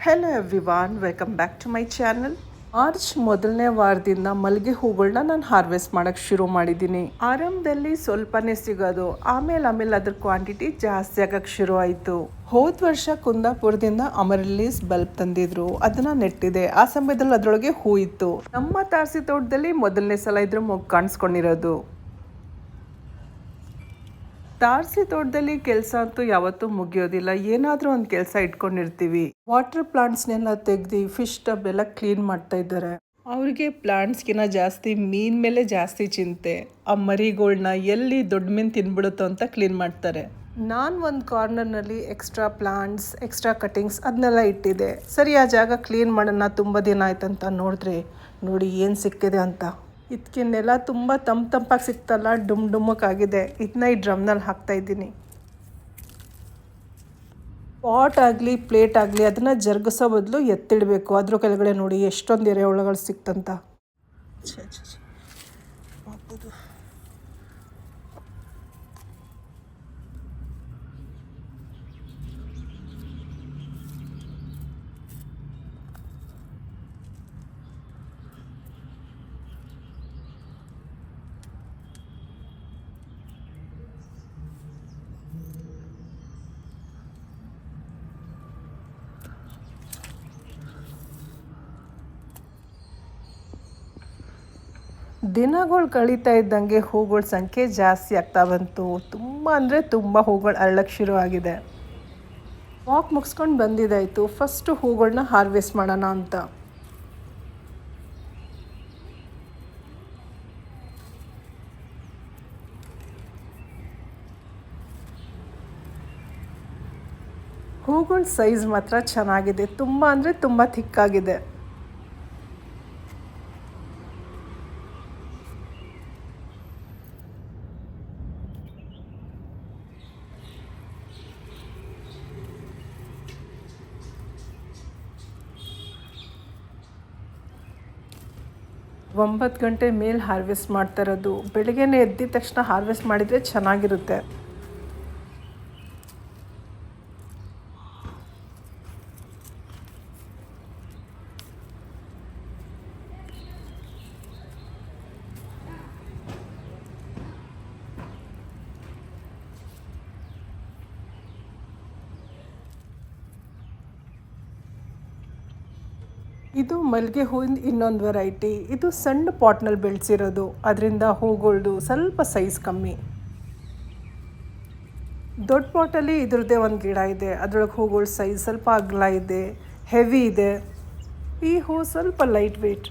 Hello everyone, welcome back to my channel. March ಮೊದಲನೇ ವಾರದಿಂದ ಮಲ್ಲಿಗೆ ಹೂಗಳನ್ನ ನಾನು ಹಾರ್ವೆಸ್ಟ್ ಮಾಡೋಕ್ಕೆ ಶುರು ಮಾಡಿದ್ದೀನಿ. ಆರಂಭದಲ್ಲಿ ಸ್ವಲ್ಪನೇ ಸಿಗೋದು, ಆಮೇಲೆ ಅದ್ರ ಕ್ವಾಂಟಿಟಿ ಜಾಸ್ತಿ ಆಗಕ್ಕೆ ಶುರು ಆಯಿತು. ಹೋದ ವರ್ಷ ಕುಂದಾಪುರದಿಂದ ಅಮರಲೀಸ್ ಬಲ್ಬ್ ತಂದಿದ್ರು, ಅದನ್ನ ನೆಟ್ಟಿದೆ. ಆ ಸಮಯದಲ್ಲಿ ಅದರೊಳಗೆ ಹೂ ಇತ್ತು. ನಮ್ಮ ತಾರಸಿ ತೋಟದಲ್ಲಿ ಮೊದಲನೇ ಸಲ ಇದ್ರ ಮೊಗ್ಗು ಕಾಣಿಸ್ಕೊಂಡಿರೋದು. ತಾರಸಿ ತೋಟದಲ್ಲಿ ಕೆಲಸ ಅಂತೂ ಯಾವತ್ತೂ ಮುಗಿಯೋದಿಲ್ಲ. ಏನಾದರೂ ಒಂದು ಕೆಲಸ ಇಟ್ಕೊಂಡಿರ್ತೀವಿ. ವಾಟರ್ ಪ್ಲಾಂಟ್ಸ್ನೆಲ್ಲ ತೆಗ್ದು ಫಿಶ್ ಟಬ್ ಎಲ್ಲ ಕ್ಲೀನ್ ಮಾಡ್ತಾ ಇದ್ದಾರೆ. ಅವರಿಗೆ ಪ್ಲಾಂಟ್ಸ್ಗಿನ ಜಾಸ್ತಿ ಮೀನ್ ಮೇಲೆ ಜಾಸ್ತಿ ಚಿಂತೆ. ಆ ಮರಿಗಳನ್ನ ಎಲ್ಲಿ ದೊಡ್ಡ ಮೀನು ತಿನ್ಬಿಡುತ್ತೋ ಅಂತ ಕ್ಲೀನ್ ಮಾಡ್ತಾರೆ. ನಾನು ಒಂದು ಕಾರ್ನರ್ನಲ್ಲಿ ಎಕ್ಸ್ಟ್ರಾ ಪ್ಲಾಂಟ್ಸ್, ಎಕ್ಸ್ಟ್ರಾ ಕಟಿಂಗ್ಸ್ ಅದನ್ನೆಲ್ಲ ಇಟ್ಟಿದ್ದೆ. ಸರಿ, ಆ ಜಾಗ ಕ್ಲೀನ್ ಮಾಡೋಣ, ತುಂಬ ದಿನ ಆಯ್ತಂತ ನೋಡಿದ್ರೆ ನೋಡಿ ಏನು ಸಿಕ್ಕಿದೆ ಅಂತ. ಇದಕ್ಕೆ ನೆಲ ತುಂಬ ತಂಪಾಗಿ ಸಿಕ್ತಲ್ಲ, ಡುಮ್ಮಕ್ಕಾಗಿದೆ. ಇದನ್ನ ಈ ಡ್ರಮ್ನಲ್ಲಿ ಹಾಕ್ತಾ ಇದ್ದೀನಿ. ಪಾಟ್ ಆಗಲಿ ಪ್ಲೇಟ್ ಆಗಲಿ ಅದನ್ನು ಜರುಗಿಸೋ ಬದಲು ಎತ್ತಿಡಬೇಕು. ಅದ್ರ ಕೆಳಗಡೆ ನೋಡಿ ಎಷ್ಟೊಂದು ಎರೆಹುಳುಗಳು ಸಿಕ್ತಂತ. ದಿನಗಳು ಕಳೀತಾ ಇದ್ದಂಗೆ ಹೂಗಳ ಸಂಖ್ಯೆ ಜಾಸ್ತಿ ಆಗ್ತಾ ಬಂತು. ತುಂಬ ಅಂದರೆ ತುಂಬ ಹೂಗಳು ಅರಳಕ್ಕೆ ಶುರು ಆಗಿದೆ. ವಾಕ್ ಮುಗಿಸ್ಕೊಂಡು ಬಂದಿದ್ದಾಯಿತು. ಫಸ್ಟು ಹೂಗಳನ್ನ ಹಾರ್ವೆಸ್ಟ್ ಮಾಡೋಣ ಅಂತ. ಹೂಗಳ ಸೈಜ್ ಮಾತ್ರ ಚೆನ್ನಾಗಿದೆ. ತುಂಬ ಅಂದರೆ ತುಂಬ ಥಿಕ್ಕಾಗಿದೆ. ಒಂಬತ್ತು ಗಂಟೆ ಮೇಲೆ ಹಾರ್ವೆಸ್ಟ್ ಮಾಡ್ತಾ ಇರೋದು. ಬೆಳಗ್ಗೆನೇ ಎದ್ದಿದ ತಕ್ಷಣ ಹಾರ್ವೆಸ್ಟ್ ಮಾಡಿದರೆ ಚೆನ್ನಾಗಿರುತ್ತೆ. ಇದು ಮಲ್ಲಿಗೆ ಹೂವಿನ ಇನ್ನೊಂದು ವೆರೈಟಿ. ಇದು ಸಣ್ಣ ಪಾಟ್ನಲ್ಲಿ ಬೆಳೆಸಿರೋದು, ಅದರಿಂದ ಹೂಗಳದು ಸ್ವಲ್ಪ ಸೈಜ್ ಕಮ್ಮಿ. ದೊಡ್ಡ ಪಾಟಲ್ಲಿ ಇದ್ರದ್ದೇ ಒಂದು ಗಿಡ ಇದೆ. ಅದರೊಳಗೆ ಹೂಗಳ ಸೈಜ್ ಸ್ವಲ್ಪ ಅಗಲ ಇದೆ, ಹೆವಿ ಇದೆ. ಈ ಹೂ ಸ್ವಲ್ಪ ಲೈಟ್ ವೆಯ್ಟ್.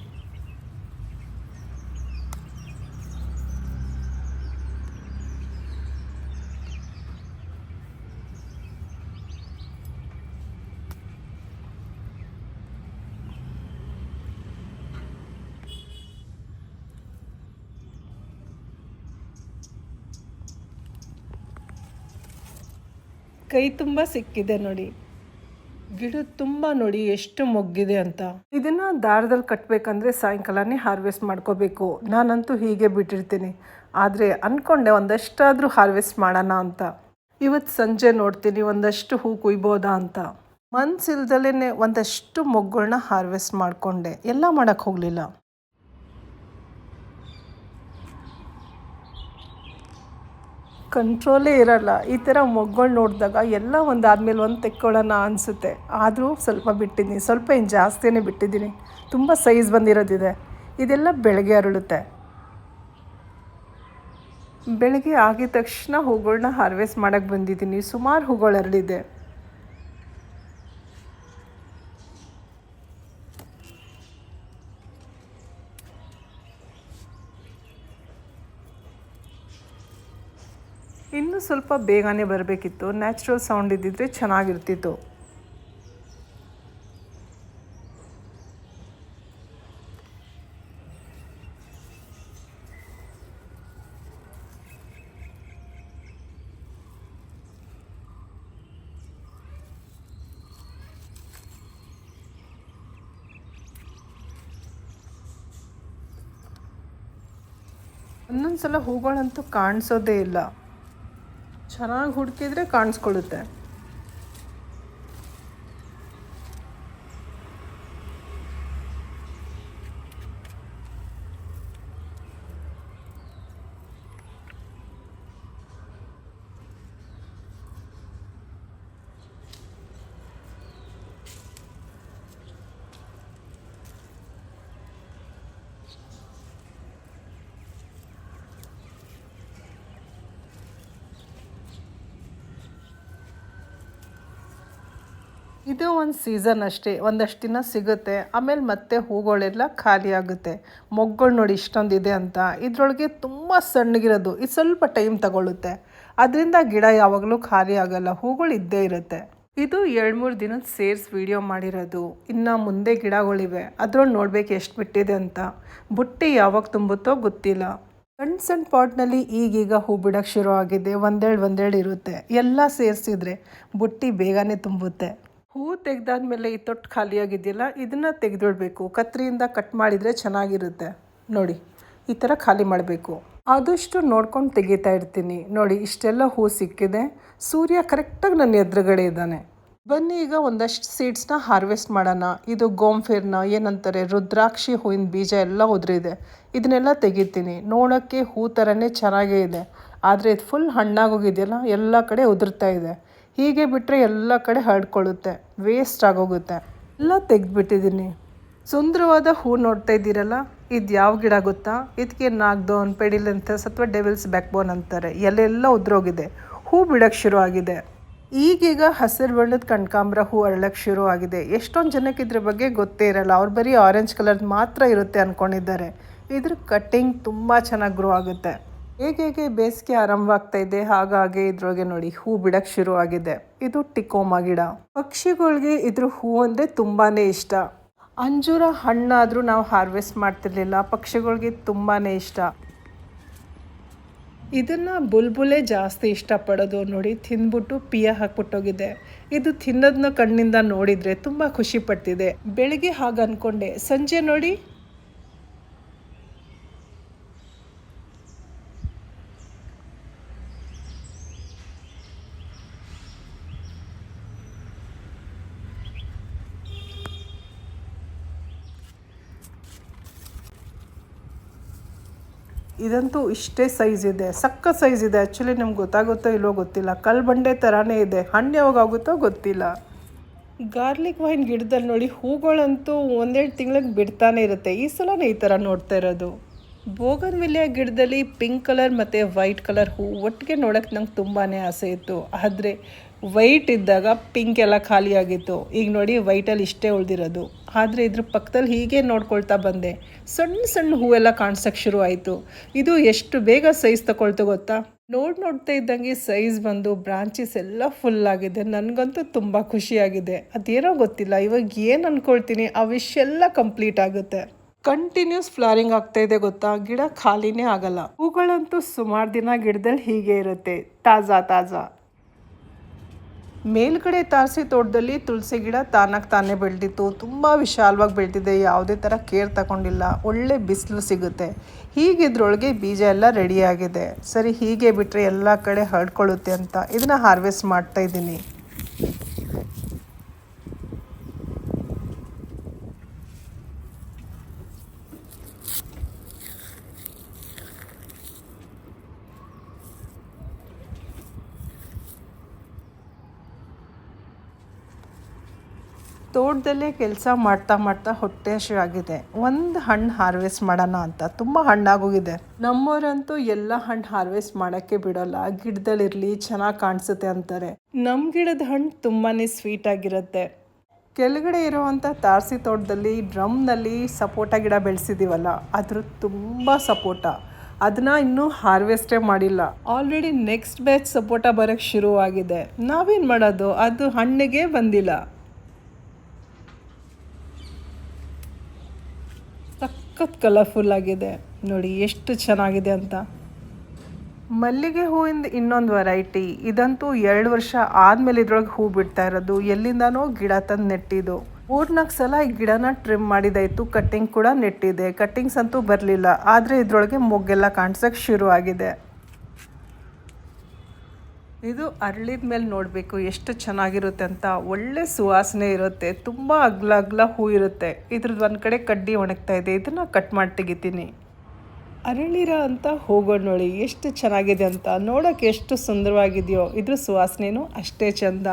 ಕೈ ತುಂಬ ಸಿಕ್ಕಿದೆ ನೋಡಿ. ಗಿಡದ ತುಂಬ ನೋಡಿ ಎಷ್ಟು ಮೊಗ್ಗಿದೆ ಅಂತ. ಇದನ್ನು ದಾರದಲ್ಲಿ ಕಟ್ಟಬೇಕಂದ್ರೆ ಸಾಯಂಕಾಲನೇ ಹಾರ್ವೆಸ್ಟ್ ಮಾಡ್ಕೋಬೇಕು. ನಾನಂತೂ ಹೀಗೆ ಬಿಟ್ಟಿರ್ತೀನಿ. ಆದರೆ ಅಂದ್ಕೊಂಡೆ ಒಂದಷ್ಟಾದರೂ ಹಾರ್ವೆಸ್ಟ್ ಮಾಡೋಣ ಅಂತ. ಇವತ್ತು ಸಂಜೆ ನೋಡ್ತೀನಿ ಒಂದಷ್ಟು ಹೂ ಕುಯ್ಬೋದಾ ಅಂತ. ಮನಸ್ಸಿಲ್ದಲೇ ಒಂದಷ್ಟು ಮೊಗ್ಗಳನ್ನ ಹಾರ್ವೆಸ್ಟ್ ಮಾಡಿಕೊಂಡೆ. ಎಲ್ಲ ಮಾಡೋಕ್ಕೆ ಹೋಗಲಿಲ್ಲ. ಕಂಟ್ರೋಲೇ ಇರಲ್ಲ. ಈ ಥರ ಮೊಗ್ಗಳು ನೋಡಿದಾಗ ಎಲ್ಲ ಒಂದಾದ್ಮೇಲೆ ಒಂದು ತೆಕ್ಕೊಳ್ಳೋಣ ಅನಿಸುತ್ತೆ. ಆದರೂ ಸ್ವಲ್ಪ ಬಿಟ್ಟಿದ್ದೀನಿ. ಸ್ವಲ್ಪ ಏನು ಜಾಸ್ತಿಯೇ ಬಿಟ್ಟಿದ್ದೀನಿ. ತುಂಬ ಸೈಜ್ ಬಂದಿರೋದಿದೆ. ಇದೆಲ್ಲ ಬೆಳಗ್ಗೆ ಅರಳುತ್ತೆ. ಬೆಳಗ್ಗೆ ಆಗಿದ ತಕ್ಷಣ ಹೂಗಳನ್ನ ಹಾರ್ವೆಸ್ಟ್ ಮಾಡೋಕ್ಕೆ ಬಂದಿದ್ದೀನಿ. ಸುಮಾರು ಹೂಗಳು ಅರಳಿದೆ. ಇನ್ನೂ ಸ್ವಲ್ಪ ಬೇಗನೆ ಬರಬೇಕಿತ್ತು. ನ್ಯಾಚುರಲ್ ಸೌಂಡ್ ಇದ್ದಿದ್ರೆ ಚೆನ್ನಾಗಿರ್ತಿತ್ತು. ಒಂದೊಂದು ಸಲ ಹೂಗಳಂತೂ ಕಾಣಿಸೋದೇ ಇಲ್ಲ. ಚೆನ್ನಾಗಿ ಹುಡುಕಿದ್ರೆ ಕಾಣಿಸ್ಕೊಳ್ಳುತ್ತೆ. ಇದು ಒಂದು ಸೀಸನ್ ಅಷ್ಟೇ, ಒಂದಷ್ಟು ದಿನ ಸಿಗುತ್ತೆ, ಆಮೇಲೆ ಮತ್ತೆ ಹೂಗಳೆಲ್ಲ ಖಾಲಿ ಆಗುತ್ತೆ. ಮೊಗ್ಗಳು ನೋಡಿ ಇಷ್ಟೊಂದಿದೆ ಅಂತ. ಇದರೊಳಗೆ ತುಂಬ ಸಣ್ಣಗಿರೋದು, ಇದು ಸ್ವಲ್ಪ ಟೈಮ್ ತಗೊಳ್ಳುತ್ತೆ. ಅದರಿಂದ ಗಿಡ ಯಾವಾಗಲೂ ಖಾಲಿ ಆಗಲ್ಲ, ಹೂಗಳು ಇದ್ದೇ ಇರುತ್ತೆ. ಇದು 2-3 ದಿನದ ಸೇರಿಸಿ ವಿಡಿಯೋ ಮಾಡಿರೋದು. ಇನ್ನು ಮುಂದೆ ಗಿಡಗಳಿವೆ, ಅದ್ರೊಳಗೆ ನೋಡ್ಬೇಕು ಎಷ್ಟು ಬಿಟ್ಟಿದೆ ಅಂತ. ಬುಟ್ಟಿ ಯಾವಾಗ ತುಂಬುತ್ತೋ ಗೊತ್ತಿಲ್ಲ. ಸಣ್ಣ ಸಣ್ಣ ಪಾಟ್ನಲ್ಲಿ ಈಗೀಗ ಹೂ ಬಿಡೋಕ್ಕೆ ಶುರು ಆಗಿದೆ. ಒಂದೆರಡು ಇರುತ್ತೆ. ಎಲ್ಲ ಸೇರಿಸಿದ್ರೆ ಬುಟ್ಟಿ ಬೇಗನೆ ತುಂಬುತ್ತೆ. ಹೂ ತೆಗೆದಾದ್ಮೇಲೆ ಈ ತೊಟ್ಟು ಖಾಲಿಯಾಗಿದೆಯಲ್ಲ, ಇದನ್ನು ತೆಗೆದಿಡಬೇಕು. ಕತ್ತರಿಯಿಂದ ಕಟ್ ಮಾಡಿದರೆ ಚೆನ್ನಾಗಿರುತ್ತೆ. ನೋಡಿ, ಈ ಥರ ಖಾಲಿ ಮಾಡಬೇಕು. ಆದಷ್ಟು ನೋಡ್ಕೊಂಡು ತೆಗಿತಾ ಇರ್ತೀನಿ. ನೋಡಿ, ಇಷ್ಟೆಲ್ಲ ಹೂ ಸಿಕ್ಕಿದೆ. ಸೂರ್ಯ ಕರೆಕ್ಟಾಗಿ ನನ್ನ ಎದುರುಗಡೆ ಇದ್ದಾನೆ. ಬನ್ನಿ ಈಗ ಒಂದಷ್ಟು ಸೀಡ್ಸ್ನ ಹಾರ್ವೆಸ್ಟ್ ಮಾಡೋಣ. ಇದು ಗೋಂಫೇರ್ನ ಏನಂತಾರೆ, ರುದ್ರಾಕ್ಷಿ ಹೂವಿನ ಬೀಜ ಎಲ್ಲ ಉದುರಿದೆ. ಇದನ್ನೆಲ್ಲ ತೆಗಿತೀನಿ. ನೋಡೋಕ್ಕೆ ಹೂ ಥರನೇ ಚೆನ್ನಾಗೇ ಇದೆ, ಆದರೆ ಇದು ಫುಲ್ ಹಣ್ಣಾಗೋಗಿದೆಯಲ್ಲ, ಎಲ್ಲ ಕಡೆ ಉದುರ್ತಾ ಇದೆ. ಹೀಗೆ ಬಿಟ್ಟರೆ ಎಲ್ಲ ಕಡೆ ಹರಡ್ಕೊಳ್ಳುತ್ತೆ, ವೇಸ್ಟ್ ಆಗೋಗುತ್ತೆ. ಎಲ್ಲ ತೆಗೆದ್ಬಿಟ್ಟಿದ್ದೀನಿ. ಸುಂದರವಾದ ಹೂ ನೋಡ್ತಾ ಇದ್ದೀರಲ್ಲ, ಇದು ಯಾವ ಗಿಡ ಗೊತ್ತಾ? ಇದಕ್ಕೆ ನಾಗ್ದೋನ್, ಪೆಡಿಲೆಂಥಸ್ ಅಥವಾ ಡೆವಿಲ್ಸ್ ಬ್ಯಾಕ್ಬೋನ್ ಅಂತಾರೆ. ಎಲೆಲ್ಲ ಉದ್ರೋಗಿದೆ, ಹೂ ಬಿಡೋಕ್ಕೆ ಶುರು ಆಗಿದೆ. ಈಗೀಗ ಹಸಿರು ಬಣ್ಣದ ಕನಕಾಂಬರ ಹೂ ಅರಳಕ್ಕೆ ಶುರು ಆಗಿದೆ. ಎಷ್ಟೊಂದು ಜನಕ್ಕೆ ಇದ್ರ ಬಗ್ಗೆ ಗೊತ್ತೇ ಇರಲ್ಲ. ಅವ್ರು ಬರೀ ಆರೆಂಜ್ ಕಲರ್ ಮಾತ್ರ ಇರುತ್ತೆ ಅಂದ್ಕೊಂಡಿದ್ದಾರೆ. ಇದ್ರ ಕಟ್ಟಿಂಗ್ ತುಂಬ ಚೆನ್ನಾಗಿ ಗ್ರೋ ಆಗುತ್ತೆ. ಹೇಗೆ ಬೇಸಿಗೆ ಆರಂಭವಾಗ್ತಾ ಇದೆ, ಹಾಗಾಗಿ ಇದ್ರೊಳಗೆ ನೋಡಿ ಹೂ ಬಿಡಕ್ಕೆ ಶುರು ಆಗಿದೆ. ಇದು ಟಿಕೋಮಾ ಗಿಡ. ಪಕ್ಷಿಗಳಿಗೆ ಇದ್ರ ಹೂ ಅಂದರೆ ತುಂಬಾ ಇಷ್ಟ. ಅಂಜೂರ ಹಣ್ಣಾದರೂ ನಾವು ಹಾರ್ವೆಸ್ಟ್ ಮಾಡ್ತಿರ್ಲಿಲ್ಲ, ಪಕ್ಷಿಗಳಿಗೆ ತುಂಬಾ ಇಷ್ಟ. ಇದನ್ನು ಬುಲ್ಬುಲೇ ಜಾಸ್ತಿ ಇಷ್ಟಪಡೋದು. ನೋಡಿ, ತಿಂದ್ಬಿಟ್ಟು ಪಿಯ ಹಾಕ್ಬಿಟ್ಟೋಗಿದೆ. ಇದು ತಿನ್ನೋದನ್ನ ಕಣ್ಣಿಂದ ನೋಡಿದರೆ ತುಂಬ ಖುಷಿ ಪಡ್ತಿದೆ. ಬೆಳಿಗ್ಗೆ ಹಾಗೆ ಅಂದ್ಕೊಂಡೆ, ಸಂಜೆ ನೋಡಿ ಇದಂತೂ ಇಷ್ಟೇ ಸೈಜ್ ಇದೆ, ಸಕ್ಕ ಸೈಜ್ ಇದೆ. ಆ್ಯಕ್ಚುಲಿ ನಿಮ್ಗೆ ಗೊತ್ತಾಗುತ್ತೋ ಇಲ್ಲೋ ಗೊತ್ತಿಲ್ಲ, ಕಲ್ಲು ಬಂಡೆ ಥರನೇ ಇದೆ. ಹಣ್ಣು ಯಾವಾಗ ಆಗುತ್ತೋ ಗೊತ್ತಿಲ್ಲ. ಗಾರ್ಲಿಕ್ ವೈನ್ ಗಿಡದಲ್ಲಿ ನೋಡಿ, ಹೂಗಳಂತೂ 1-2 ತಿಂಗಳಿಗೆ ಬಿಡ್ತಾನೆ ಇರುತ್ತೆ. ಈ ಸಲನೇ ಈ ಥರ ನೋಡ್ತಾ ಇರೋದು. ಬೋಗನ್ವಿಲಿಯಾ ಗಿಡದಲ್ಲಿ ಪಿಂಕ್ ಕಲರ್ ಮತ್ತು ವೈಟ್ ಕಲರ್ ಹೂ ಒಟ್ಟಿಗೆ ನೋಡೋಕ್ಕೆ ನಂಗೆ ತುಂಬಾ ಆಸೆ ಇತ್ತು. ಆದರೆ ವೈಟ್ ಇದ್ದಾಗ ಪಿಂಕ್ ಎಲ್ಲ ಖಾಲಿಯಾಗಿತ್ತು. ಈಗ ನೋಡಿ, ವೈಟಲ್ಲಿ ಇಷ್ಟೇ ಉಳಿದಿರೋದು. ಆದರೆ ಇದ್ರ ಪಕ್ಕದಲ್ಲಿ ಹೀಗೆ ನೋಡ್ಕೊಳ್ತಾ ಬಂದೆ, ಸಣ್ಣ ಸಣ್ಣ ಹೂವೆಲ್ಲ ಕಾಣಿಸೋಕ್ಕೆ ಶುರು ಆಯಿತು. ಇದು ಎಷ್ಟು ಬೇಗ ಸೈಜ್ ತಗೊಳ್ತು ಗೊತ್ತಾ? ನೋಡ್ತಾ ಇದ್ದಂಗೆ ಸೈಜ್ ಬಂದು ಬ್ರಾಂಚಸ್ ಎಲ್ಲ ಫುಲ್ ಆಗಿದೆ. ನನಗಂತೂ ತುಂಬ ಖುಷಿಯಾಗಿದೆ. ಅದೇನೋ ಗೊತ್ತಿಲ್ಲ, ಇವಾಗ ಏನು ಅಂದ್ಕೊಳ್ತೀನಿ ಆ ವಿಶ್ ಎಲ್ಲ ಕಂಪ್ಲೀಟ್ ಆಗುತ್ತೆ. ಕಂಟಿನ್ಯೂಸ್ ಫ್ಲವರಿಂಗ್ ಆಗ್ತಾ ಇದೆ ಗೊತ್ತಾ, ಗಿಡ ಖಾಲಿನೇ ಆಗಲ್ಲ. ಹೂಗಳಂತೂ ಸುಮಾರು ದಿನ ಗಿಡದಲ್ಲಿ ಹೀಗೆ ಇರುತ್ತೆ, ತಾಜಾ. ಮೇಲ್ಗಡೆ ತಾರಸಿ ತೋಟದಲ್ಲಿ ತುಳಸಿ ಗಿಡ ತಾನೇ ಬೆಳೆದಿತ್ತು. ತುಂಬ ವಿಶಾಲವಾಗಿ ಬೆಳೆದಿದೆ, ಯಾವುದೇ ಥರ ಕೇರ್ ತಗೊಂಡಿಲ್ಲ. ಒಳ್ಳೆ ಬಿಸಿಲು ಸಿಗುತ್ತೆ. ಹೀಗಿದ್ರೊಳಗೆ ಬೀಜ ಎಲ್ಲ ರೆಡಿಯಾಗಿದೆ. ಸರಿ, ಹೀಗೆ ಬಿಟ್ಟರೆ ಎಲ್ಲ ಕಡೆ ಹರಡ್ಕೊಳ್ಳುತ್ತೆ ಅಂತ ಇದನ್ನು ಹಾರ್ವೆಸ್ಟ್ ಮಾಡ್ತಾ ಇದ್ದೀನಿ. ತೋಟದಲ್ಲೇ ಕೆಲಸ ಮಾಡ್ತಾ ಹೊಟ್ಟೆ ಹಸಿವಾಗಿದೆ. ಒಂದು ಹಣ್ಣು ಹಾರ್ವೆಸ್ಟ್ ಮಾಡೋಣ ಅಂತ. ತುಂಬ ಹಣ್ಣಾಗೋಗಿದೆ. ನಮ್ಮವರಂತೂ ಎಲ್ಲ ಹಣ್ಣು ಹಾರ್ವೆಸ್ಟ್ ಮಾಡೋಕ್ಕೆ ಬಿಡೋಲ್ಲ, ಗಿಡದಲ್ಲಿರಲಿ ಚೆನ್ನಾಗಿ ಕಾಣಿಸುತ್ತೆ ಅಂತಾರೆ. ನಮ್ಮ ಗಿಡದ ಹಣ್ಣು ತುಂಬಾ ಸ್ವೀಟ್ ಆಗಿರುತ್ತೆ. ಕೆಳಗಡೆ ಇರುವಂಥ ತಾರಸಿ ತೋಟದಲ್ಲಿ ಡ್ರಮ್ನಲ್ಲಿ ಸಪೋಟ ಗಿಡ ಬೆಳೆಸಿದ್ದೀವಲ್ಲ, ಅದ್ರ ತುಂಬ ಸಪೋಟ. ಅದನ್ನು ಇನ್ನೂ ಹಾರ್ವೆಸ್ಟೇ ಮಾಡಿಲ್ಲ. ಆಲ್ರೆಡಿ ನೆಕ್ಸ್ಟ್ ಬ್ಯಾಚ್ ಸಪೋಟ ಬರೋಕ್ಕೆ ಶುರುವಾಗಿದೆ. ನಾವೇನು ಮಾಡೋದು, ಅದು ಹಣ್ಣಿಗೆ ಬಂದಿಲ್ಲ. ಸಖತ್ ಕಲರ್ಫುಲ್ ಆಗಿದೆ ನೋಡಿ, ಎಷ್ಟು ಚೆನ್ನಾಗಿದೆ ಅಂತ. ಮಲ್ಲಿಗೆ ಹೂವಿಂದ ಇನ್ನೊಂದು ವೆರೈಟಿ. ಇದಂತೂ 2 ವರ್ಷ ಆದಮೇಲೆ ಇದ್ರೊಳಗೆ ಹೂ ಬಿಡ್ತಾ ಇರೋದು. ಎಲ್ಲಿಂದನೋ ಗಿಡ ತಂದು ನೆಟ್ಟಿದ್ದು. 3-4 ಸಲ ಈ ಗಿಡನ ಟ್ರಿಮ್ ಮಾಡಿದಾಯಿತು. ಕಟ್ಟಿಂಗ್ ಕೂಡ ನೆಟ್ಟಿದೆ. ಕಟ್ಟಿಂಗ್ಸ್ ಅಂತೂ ಬರಲಿಲ್ಲ, ಆದರೆ ಇದ್ರೊಳಗೆ ಮೊಗ್ಗೆಲ್ಲ ಕಾಣಿಸೋಕ್ಕೆ ಶುರು ಆಗಿದೆ. ಇದು ಅರಳಿದ ಮೇಲೆ ನೋಡಬೇಕು ಎಷ್ಟು ಚೆನ್ನಾಗಿರುತ್ತೆ ಅಂತ. ಒಳ್ಳೆ ಸುವಾಸನೆ ಇರುತ್ತೆ, ತುಂಬ ಅಗ್ಲ ಹೂ ಇರುತ್ತೆ. ಇದ್ರದ್ದು ಒಂದು ಕಡೆ ಕಡ್ಡಿ ಒಣಗ್ತಾ ಇದೆ, ಇದನ್ನು ಕಟ್ ಮಾಡಿ ತೆಗಿತೀನಿ. ಅರಳಿರೋ ಅಂತ ಹೂಗಳು ನೋಡಿ ಎಷ್ಟು ಚೆನ್ನಾಗಿದೆ ಅಂತ. ನೋಡೋಕ್ಕೆ ಎಷ್ಟು ಸುಂದರವಾಗಿದೆಯೋ, ಇದ್ರ ಸುವಾಸನೆಯೂ ಅಷ್ಟೇ ಚೆಂದ.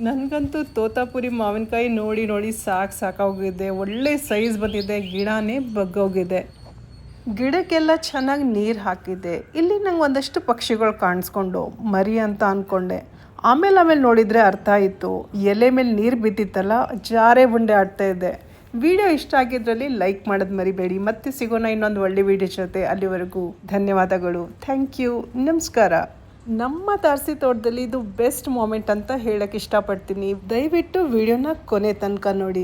ನನಗಂತೂ ತೋತಾಪುರಿ ಮಾವಿನಕಾಯಿ ನೋಡಿ ನೋಡಿ ಸಾಕಾಗೋಗಿದೆ. ಒಳ್ಳೆ ಸೈಜ್ ಬಂದಿದೆ, ಗಿಡನೇ ಬಗ್ಗೋಗಿದೆ. ಗಿಡಕ್ಕೆಲ್ಲ ಚೆನ್ನಾಗಿ ನೀರು ಹಾಕಿದ್ದೆ. ಇಲ್ಲಿ ನಂಗೆ ಒಂದಷ್ಟು ಪಕ್ಷಿಗಳು ಕಾಣಿಸ್ಕೊಂಡು ಮರಿ ಅಂತ ಅಂದ್ಕೊಂಡೆ. ಆಮೇಲೆ ನೋಡಿದರೆ ಅರ್ಥ ಆಯಿತು, ಎಲೆ ಮೇಲೆ ನೀರು ಬಿದ್ದಿತ್ತಲ್ಲ, ಜಾರೆ ಬಂಡೆ ಆಡ್ತಾ ಇದ್ದೆ. ವಿಡಿಯೋ ಇಷ್ಟ ಆಗಿದ್ರಲ್ಲಿ ಲೈಕ್ ಮಾಡೋದು ಮರಿಬೇಡಿ. ಮತ್ತೆ ಸಿಗೋಣ ಇನ್ನೊಂದು ಒಳ್ಳೆ ವಿಡಿಯೋ ಜೊತೆ. ಅಲ್ಲಿವರೆಗೂ ಧನ್ಯವಾದಗಳು. Thank you. ನಮಸ್ಕಾರ. ನಮ್ಮ ತಾರಸಿ ತೋಟದಲ್ಲಿ ಇದು ಬೆಸ್ಟ್ ಮೂಮೆಂಟ್ ಅಂತ ಹೇಳಕ್ಕೆ ಇಷ್ಟಪಡ್ತೀನಿ. ದಯವಿಟ್ಟು ವಿಡಿಯೋನ ಕೊನೆ ತನಕ ನೋಡಿ.